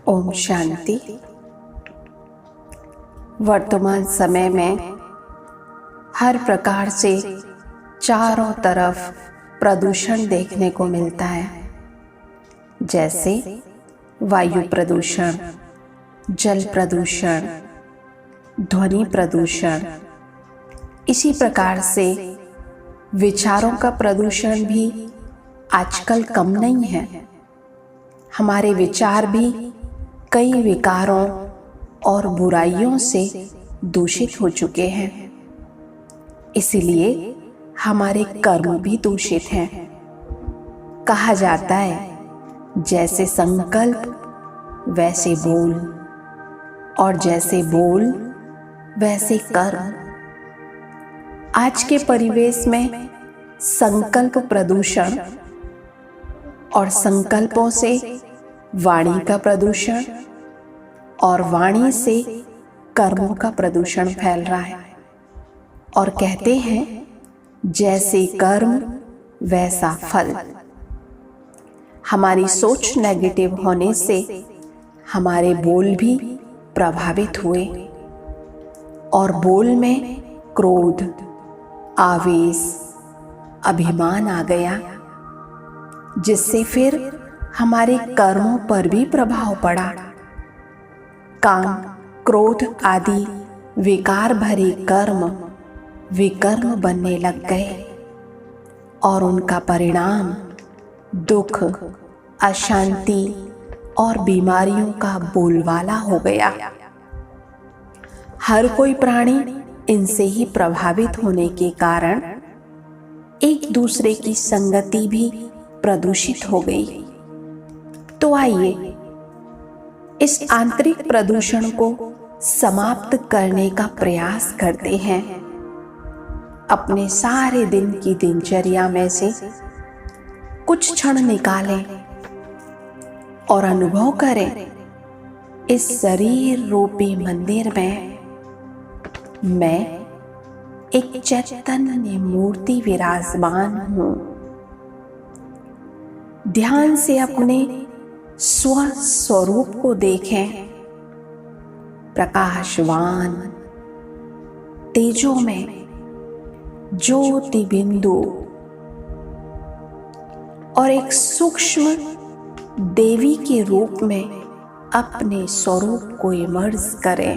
ओम शांति। वर्तमान समय में हर प्रकार से चारों तरफ प्रदूषण देखने को मिलता है, जैसे वायु प्रदूषण, जल प्रदूषण, ध्वनि प्रदूषण। इसी प्रकार से विचारों का प्रदूषण भी आजकल कम नहीं है। हमारे विचार भी कई विकारों और बुराइयों से दूषित हो चुके हैं, इसलिए हमारे कर्म भी दूषित हैं। कहा जाता है जैसे संकल्प वैसे बोल, और जैसे बोल वैसे कर्म। आज के परिवेश में संकल्प प्रदूषण और संकल्पों से वाणी का प्रदूषण और वाणी से कर्मों का प्रदूषण फैल रहा है। और कहते हैं जैसे कर्म वैसा फल। हमारी सोच नेगेटिव होने से हमारे बोल भी प्रभावित हुए, और बोल में क्रोध, आवेश, अभिमान आ गया, जिससे फिर हमारे कर्मों पर भी प्रभाव पड़ा। काम, क्रोध आदि विकार भरे कर्म विकर्म बनने लग गए, और उनका परिणाम दुख, अशांति और बीमारियों का बोलबाला हो गया। हर कोई प्राणी इनसे ही प्रभावित होने के कारण एक दूसरे की संगति भी प्रदूषित हो गई। तो आइए इस आंतरिक प्रदूषण को समाप्त करने का प्रयास करते हैं। अपने सारे दिन की दिनचर्या में से कुछ क्षण निकालें और अनुभव करें, इस शरीर रूपी मंदिर में मैं एक चैतन्य मूर्ति विराजमान हूं। ध्यान से अपने स्वस्वरूप को देखें, प्रकाशवान, तेजोमय, ज्योति बिंदु, और एक सूक्ष्म देवी के रूप में अपने स्वरूप को इमर्ज करें।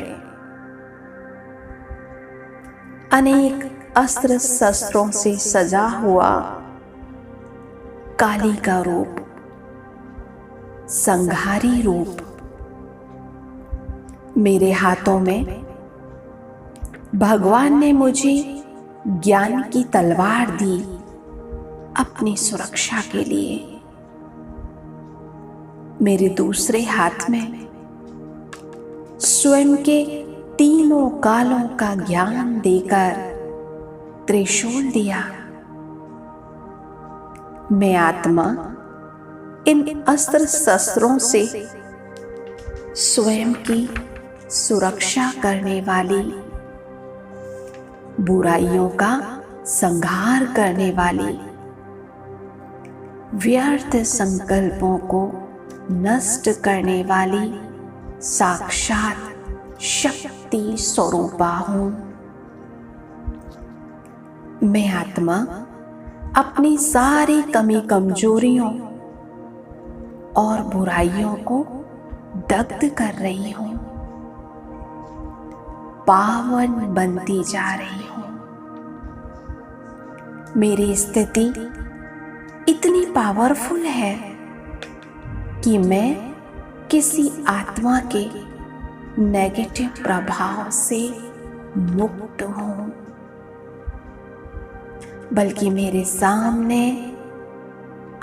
अनेक अस्त्र शस्त्रों से सजा हुआ काली का रूप, संहारी रूप मेरे हाथों में। भगवान ने मुझे ज्ञान की तलवार दी अपनी सुरक्षा के लिए। मेरे दूसरे हाथ में स्वयं के तीनों कालों का ज्ञान देकर त्रिशूल दिया। मैं आत्मा इन अस्त्र शस्त्रों से स्वयं की सुरक्षा करने वाली, बुराइयों का संहार करने वाली, व्यर्थ संकल्पों को नष्ट करने वाली साक्षात शक्ति स्वरूपा हूं। मैं आत्मा अपनी सारी कमी कमजोरियों और बुराइयों को दग्ध कर रही हूं, पावन बनती जा रही हूं। मेरी स्थिति इतनी पावरफुल है कि मैं किसी आत्मा के नेगेटिव प्रभाव से मुक्त हूं, बल्कि मेरे सामने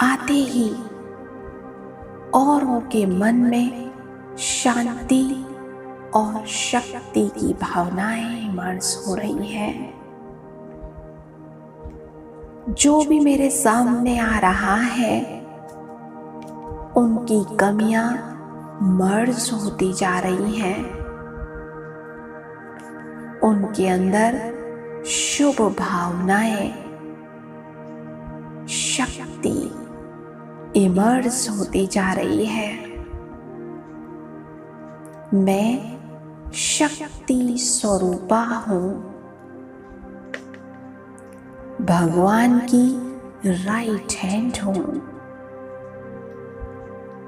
आते ही औरों के मन में शांति और शक्ति की भावनाएं इमर्ज हो रही हैं। जो भी मेरे सामने आ रहा है, उनकी कमियां मर्ज होती जा रही हैं। उनके अंदर शुभ भावनाएं, शक्ति इमर्ज होती जा रही है। मैं शक्ति स्वरूपा हूँ। भगवान की राइट हैंड हूँ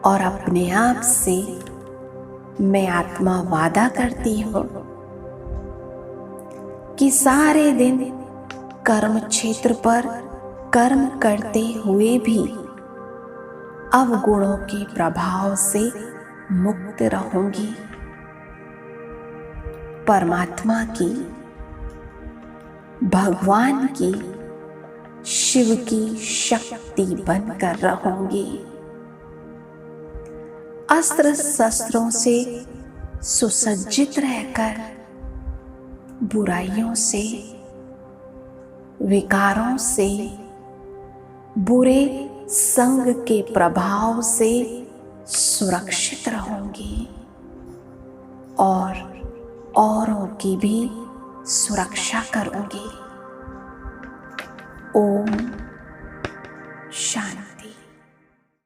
और अपने आप से मैं आत्मा वादा करती हूँ कि सारे दिन कर्म क्षेत्र पर कर्म करते हुए भी अवगुणों के प्रभाव से मुक्त रहूंगी। परमात्मा की, भगवान की, शिव की शक्ति बनकर रहूंगी। अस्त्र शस्त्रों से सुसज्जित रहकर बुराइयों से, विकारों से, बुरे संग के प्रभाव से सुरक्षित रहूंगी और औरों की भी सुरक्षा करूंगी। ओम